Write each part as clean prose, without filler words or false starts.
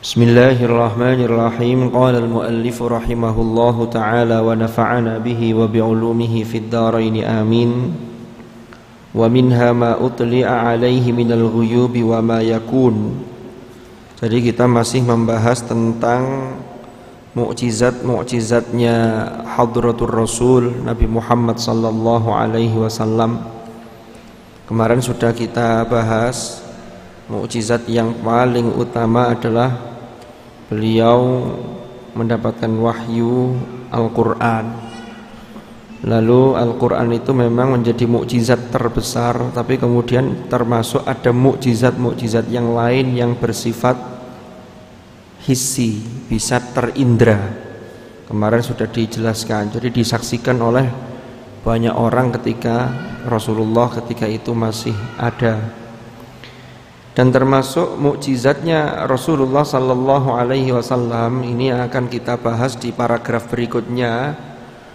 Bismillahirrahmanirrahim. Qala al-muallif rahimahullahu ta'ala wa nafa'ana bihi wa bi'ulumihi fid dharain amin. Wa minha ma utli'a alaihi minal ghuyubi wa ma yakun. Jadi kita masih membahas tentang mukjizat-mukjizatnya Hadratur Rasul Nabi Muhammad sallallahu alaihi wasallam. Kemarin sudah kita bahas mukjizat yang paling utama adalah beliau mendapatkan wahyu Al-Quran. Lalu Al-Quran itu memang menjadi mukjizat terbesar, tapi kemudian termasuk ada mukjizat-mukjizat yang lain yang bersifat hissi, bisa terindra. Kemarin sudah dijelaskan, jadi disaksikan oleh banyak orang ketika Rasulullah ketika itu masih ada. Dan termasuk mukjizatnya Rasulullah sallallahu alaihi wasallam ini akan kita bahas di paragraf berikutnya.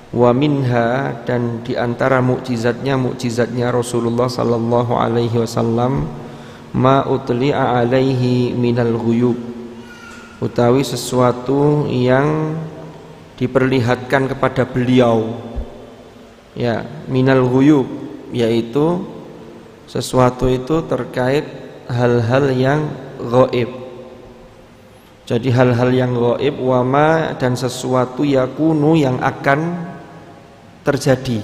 Wa minha, dan di antara mukjizatnya Rasulullah sallallahu alaihi wasallam ma utli'a alaihi minal ghuyub, utawi sesuatu yang diperlihatkan kepada beliau, ya, minal ghuyub, yaitu sesuatu itu terkait hal-hal yang gaib. Jadi hal-hal yang gaib, wama, dan sesuatu yakunu yang akan terjadi,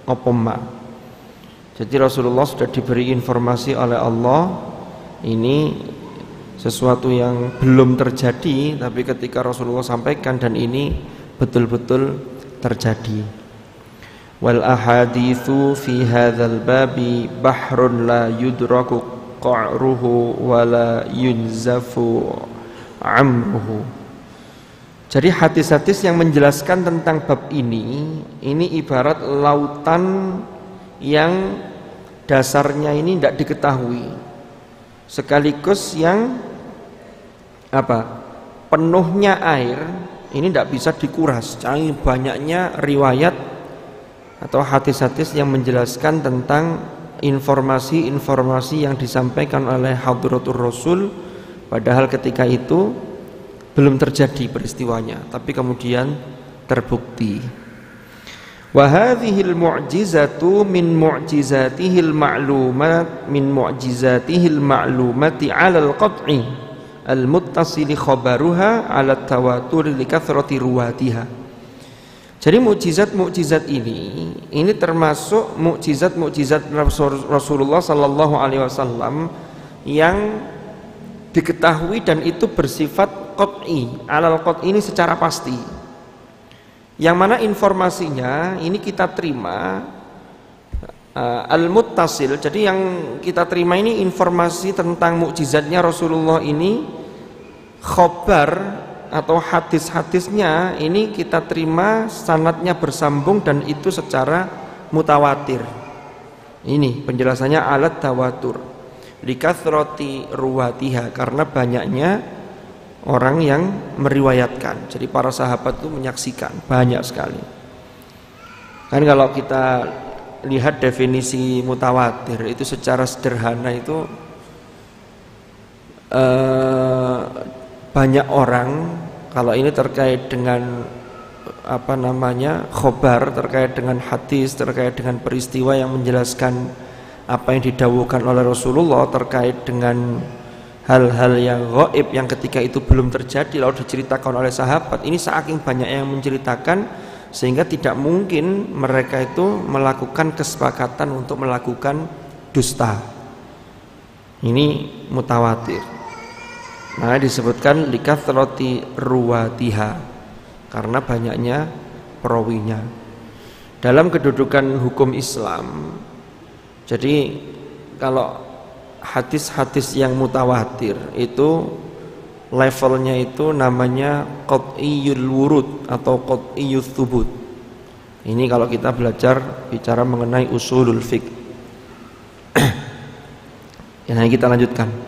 opoma. Jadi Rasulullah sudah diberi informasi oleh Allah, ini sesuatu yang belum terjadi, tapi ketika Rasulullah sampaikan dan ini betul-betul terjadi. Wal ahaditsu fi hadzal babi bahrun la yudraku qa'ruhu wala yunzafu amruhu. Jadi hadis-hadis yang menjelaskan tentang bab ini ibarat lautan yang dasarnya ini tidak diketahui, sekaligus yang penuhnya air ini tidak bisa dikuras. Jadi banyaknya riwayat atau hadis-hadis yang menjelaskan tentang informasi-informasi yang disampaikan oleh Hadratur Rasul, padahal ketika itu belum terjadi peristiwanya, tapi kemudian terbukti. Wa hadhil mu'jizatu min mu'jizatihil ma'lumati 'alal qat'i al-muttasili khabaruha 'ala tawatur li kathrati ruwatiha. Jadi mukjizat-mukjizat ini termasuk mukjizat-mukjizat Rasulullah sallallahu alaihi wasallam yang diketahui dan itu bersifat qat'i, alal qat'i ini secara pasti. Yang mana informasinya ini kita terima al-muttasil. Jadi yang kita terima ini informasi tentang mukjizatnya Rasulullah ini, khabar atau hadis-hadisnya ini kita terima sanadnya bersambung dan itu secara mutawatir. Ini penjelasannya alat tawatur likathrati ruwatiha, karena banyaknya orang yang meriwayatkan. Jadi para sahabat itu menyaksikan banyak sekali. Kan kalau kita lihat definisi mutawatir itu secara sederhana itu banyak orang, kalau ini terkait dengan khobar, terkait dengan hadis, terkait dengan peristiwa yang menjelaskan apa yang didhawuhkan oleh Rasulullah terkait dengan hal-hal yang gaib yang ketika itu belum terjadi lalu diceritakan oleh sahabat. Ini saking banyak yang menceritakan sehingga tidak mungkin mereka itu melakukan kesepakatan untuk melakukan dusta. Ini mutawatir. Nah, disebutkan likathrati ruwatiha karena banyaknya perawinya. Dalam kedudukan hukum Islam, jadi kalau hadis-hadis yang mutawatir itu levelnya itu namanya qat'iyul wurud atau qat'iyul thubut. Ini kalau kita belajar bicara mengenai usulul fiqh. Nah, kita lanjutkan.